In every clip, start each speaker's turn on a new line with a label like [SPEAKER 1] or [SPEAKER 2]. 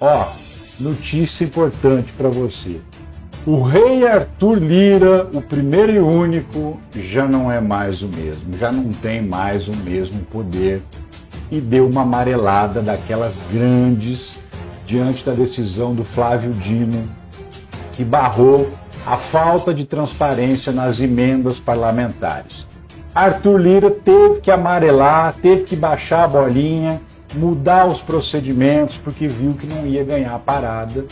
[SPEAKER 1] Ó, notícia importante para você. O rei Arthur Lira, o primeiro e único, já não é mais o mesmo, já não tem mais o mesmo poder e deu uma amarelada daquelas grandes diante da decisão do Flávio Dino, que barrou a falta de transparência nas emendas parlamentares. Arthur Lira teve que amarelar, teve que baixar a bolinha, mudar os procedimentos, porque viu que não ia ganhar a parada,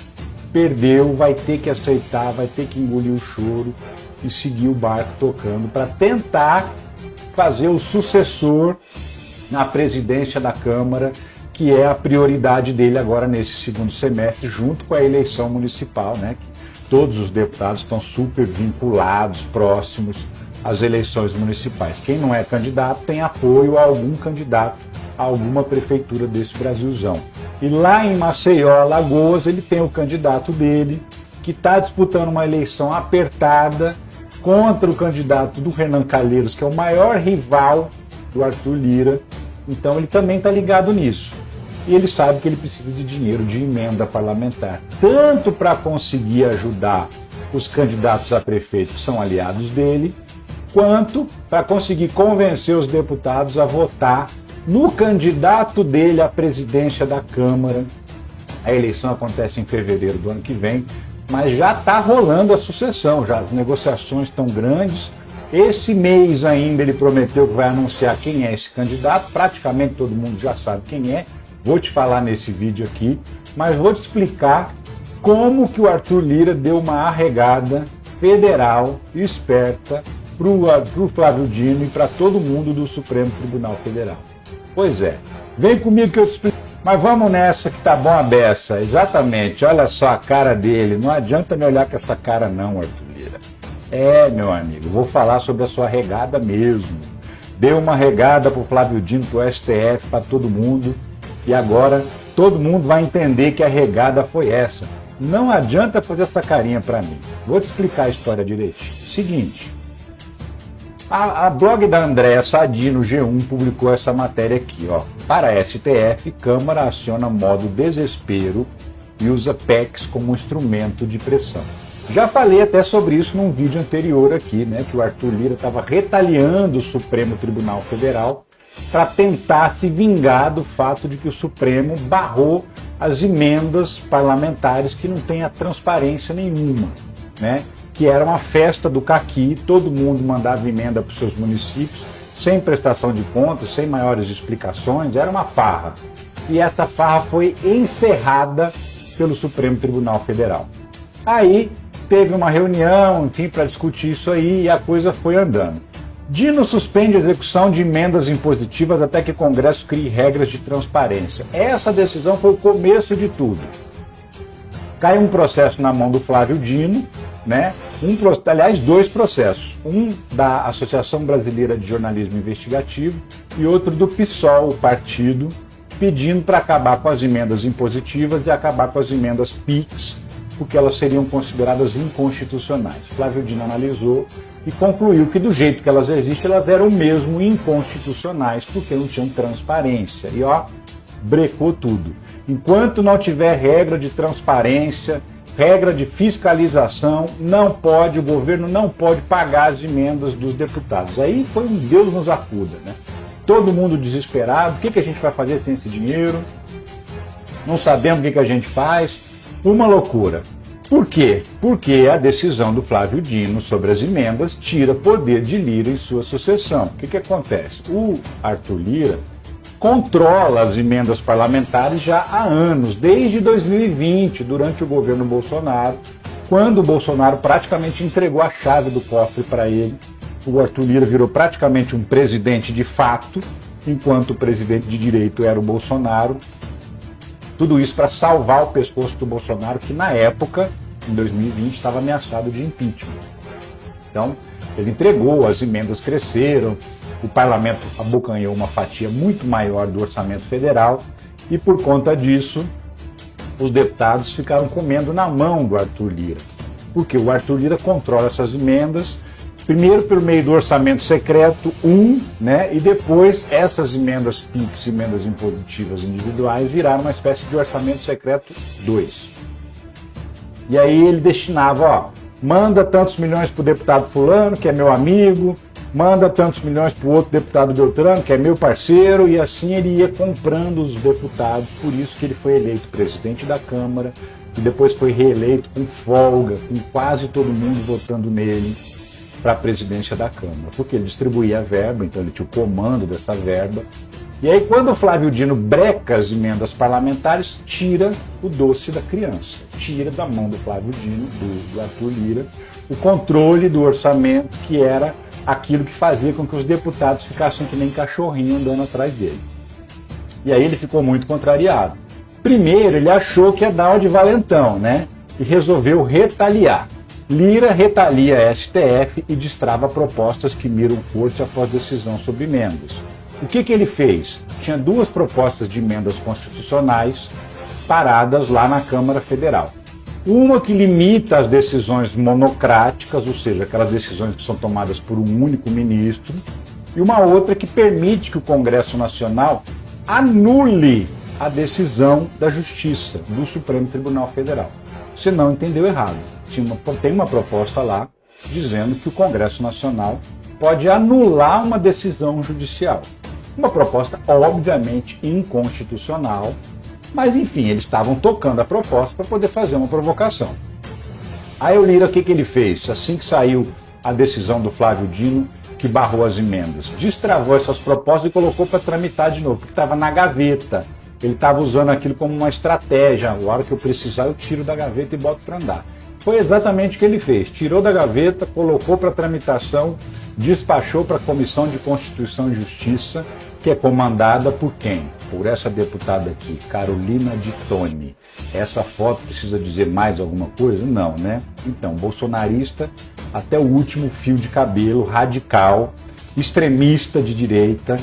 [SPEAKER 1] perdeu, vai ter que aceitar, vai ter que engolir o choro e seguir o barco tocando para tentar fazer o sucessor na presidência da Câmara, que é a prioridade dele agora nesse segundo semestre, junto com a eleição municipal, né? Todos os deputados estão super vinculados, próximos às eleições municipais. Quem não é candidato tem apoio a algum candidato, a alguma prefeitura desse Brasilzão. E lá em Maceió, Alagoas, ele tem o candidato dele, que está disputando uma eleição apertada contra o candidato do Renan Calheiros, que é o maior rival do Arthur Lira. Então ele também está ligado nisso. E ele sabe que ele precisa de dinheiro de emenda parlamentar, tanto para conseguir ajudar os candidatos a prefeito que são aliados dele, quanto para conseguir convencer os deputados a votar no candidato dele à presidência da Câmara. A eleição acontece em fevereiro do ano que vem, mas já está rolando a sucessão, já as negociações estão grandes. Esse mês ainda ele prometeu que vai anunciar quem é esse candidato, praticamente todo mundo já sabe quem é. Vou te falar nesse vídeo aqui, mas vou te explicar como que o Arthur Lira deu uma arregada federal esperta para o Flávio Dino e para todo mundo do Supremo Tribunal Federal. Pois é, vem comigo que eu te explico. Mas vamos nessa que tá bom a beça, exatamente, olha só a cara dele, não adianta me olhar com essa cara não, Arthur Lira. É, meu amigo, vou falar sobre a sua regada mesmo. Deu uma regada pro Flávio Dino, pro STF, para todo mundo. E agora todo mundo vai entender que a regada foi essa. Não adianta fazer essa carinha para mim. Vou te explicar a história direitinho. Seguinte, a blog da Andréa Sadi no G1 publicou essa matéria aqui, ó. Para a STF, Câmara aciona modo desespero e usa PECs como instrumento de pressão. Já falei até sobre isso num vídeo anterior aqui, né, que o Arthur Lira estava retaliando o Supremo Tribunal Federal para tentar se vingar do fato de que o Supremo barrou as emendas parlamentares que não têm a transparência nenhuma, né? Que era uma festa do caqui, todo mundo mandava emenda para os seus municípios, sem prestação de contas, sem maiores explicações, era uma farra. E essa farra foi encerrada pelo Supremo Tribunal Federal. Aí teve uma reunião, enfim, para discutir isso aí e a coisa foi andando. Dino suspende a execução de emendas impositivas até que o Congresso crie regras de transparência. Essa decisão foi o começo de tudo. Cai um processo na mão do Flávio Dino, né? Aliás, dois processos. Um da Associação Brasileira de Jornalismo Investigativo e outro do PSOL, o partido, pedindo para acabar com as emendas impositivas e acabar com as emendas PIX, porque elas seriam consideradas inconstitucionais. Flávio Dino analisou e concluiu que do jeito que elas existem, elas eram mesmo inconstitucionais, porque não tinham transparência. E ó, brecou tudo. Enquanto não tiver regra de transparência, regra de fiscalização, o governo não pode pagar as emendas dos deputados. Aí foi um Deus nos acuda, né? Todo mundo desesperado, o que a gente vai fazer sem esse dinheiro? Não sabemos o que a gente faz. Uma loucura. Por quê? Porque a decisão do Flávio Dino sobre as emendas tira poder de Lira em sua sucessão. O que acontece? O Arthur Lira controla as emendas parlamentares já há anos, desde 2020, durante o governo Bolsonaro, quando o Bolsonaro praticamente entregou a chave do cofre para ele. O Arthur Lira virou praticamente um presidente de fato, enquanto o presidente de direito era o Bolsonaro. Tudo isso para salvar o pescoço do Bolsonaro, que na época, em 2020, estava ameaçado de impeachment. Então, ele entregou, as emendas cresceram, o parlamento abocanhou uma fatia muito maior do orçamento federal e, por conta disso, os deputados ficaram comendo na mão do Arthur Lira. Porque o Arthur Lira controla essas emendas Primeiro por meio do orçamento secreto 1, né? E depois essas emendas PIX, emendas impositivas individuais, viraram uma espécie de orçamento secreto 2. E aí ele destinava, ó, manda tantos milhões para o deputado fulano, que é meu amigo, manda tantos milhões para o outro deputado Beltrano, que é meu parceiro, e assim ele ia comprando os deputados, por isso que ele foi eleito presidente da Câmara, e depois foi reeleito com folga, com quase todo mundo votando nele para a presidência da Câmara, porque ele distribuía a verba, então ele tinha o comando dessa verba. E aí quando o Flávio Dino breca as emendas parlamentares, tira o doce da criança, tira da mão do Flávio Dino, do Arthur Lira, o controle do orçamento, que era aquilo que fazia com que os deputados ficassem que nem cachorrinho andando atrás dele. E aí ele ficou muito contrariado. Primeiro ele achou que ia dar o de valentão, né? E resolveu retaliar. Lira retalia a STF e destrava propostas que miram corte após decisão sobre emendas. O que ele fez? Tinha duas propostas de emendas constitucionais paradas lá na Câmara Federal. Uma que limita as decisões monocráticas, ou seja, aquelas decisões que são tomadas por um único ministro, e uma outra que permite que o Congresso Nacional anule a decisão da Justiça, do Supremo Tribunal Federal. Você não entendeu errado. Tem uma proposta lá dizendo que o Congresso Nacional pode anular uma decisão judicial. Uma proposta obviamente inconstitucional, mas enfim, eles estavam tocando a proposta para poder fazer uma provocação. Aí o Lira, o que ele fez? Assim que saiu a decisão do Flávio Dino, que barrou as emendas, destravou essas propostas e colocou para tramitar de novo, porque estava na gaveta. Ele estava usando aquilo como uma estratégia. A hora que eu precisar, eu tiro da gaveta e boto para andar. Foi exatamente o que ele fez. Tirou da gaveta, colocou para tramitação, despachou para a Comissão de Constituição e Justiça, que é comandada por quem? Por essa deputada aqui, Carolina de Toni. Essa foto precisa dizer mais alguma coisa? Não, né? Então, bolsonarista até o último fio de cabelo, radical, extremista de direita,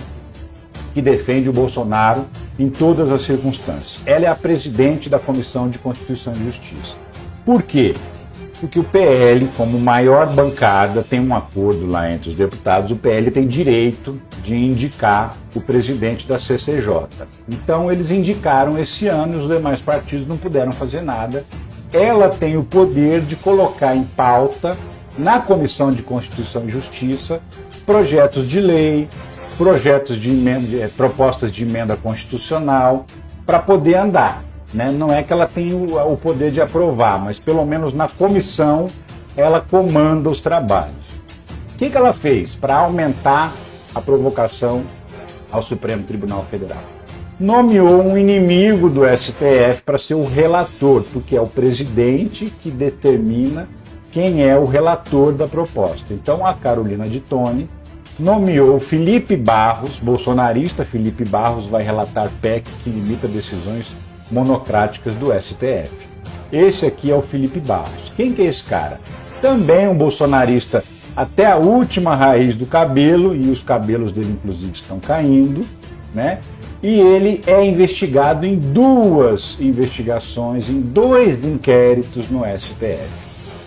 [SPEAKER 1] que defende o Bolsonaro em todas as circunstâncias. Ela é a presidente da Comissão de Constituição e Justiça. Por quê? Porque o PL, como maior bancada, tem um acordo lá entre os deputados, o PL tem direito de indicar o presidente da CCJ. Então eles indicaram esse ano, os demais partidos não puderam fazer nada. Ela tem o poder de colocar em pauta, na Comissão de Constituição e Justiça, projetos de lei, projetos de emenda, propostas de emenda constitucional, para poder andar. Né? Não é que ela tem o poder de aprovar, mas pelo menos na comissão ela comanda os trabalhos. O que ela fez para aumentar a provocação ao Supremo Tribunal Federal? Nomeou um inimigo do STF para ser o relator, porque é o presidente que determina quem é o relator da proposta. Então a Carolina de Toni nomeou Felipe Barros, bolsonarista Felipe Barros, vai relatar PEC que limita decisões monocráticas do STF. Esse aqui é o Felipe Barros. Quem que é esse cara? Também um bolsonarista até a última raiz do cabelo, e os cabelos dele inclusive estão caindo, né? E ele é investigado em duas investigações, em dois inquéritos no STF.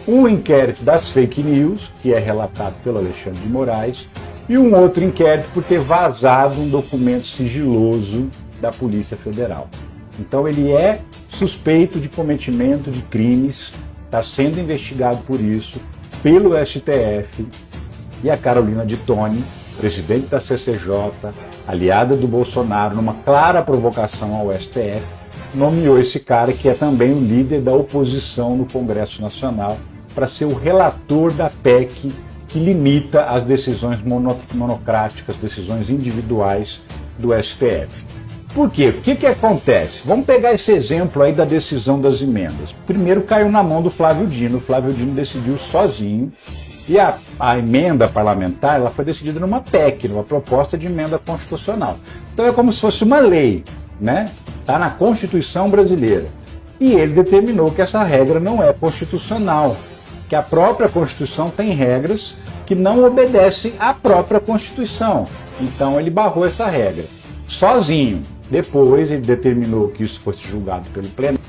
[SPEAKER 1] Um inquérito das fake news, que é relatado pelo Alexandre de Moraes, e um outro inquérito por ter vazado um documento sigiloso da Polícia Federal. Então ele é suspeito de cometimento de crimes, está sendo investigado por isso, pelo STF, e a Carolina de Toni, presidente da CCJ, aliada do Bolsonaro, numa clara provocação ao STF, nomeou esse cara, que é também o líder da oposição no Congresso Nacional, para ser o relator da PEC que limita as decisões monocráticas, decisões individuais do STF. Por quê? O que acontece? Vamos pegar esse exemplo aí da decisão das emendas. Primeiro caiu na mão do Flávio Dino. O Flávio Dino decidiu sozinho. E a emenda parlamentar ela foi decidida numa PEC, numa proposta de emenda constitucional. Então é como se fosse uma lei, né? Está na Constituição brasileira. E ele determinou que essa regra não é constitucional, que a própria Constituição tem regras que não obedecem à própria Constituição. Então ele barrou essa regra sozinho. Depois ele determinou que isso fosse julgado pelo plenário.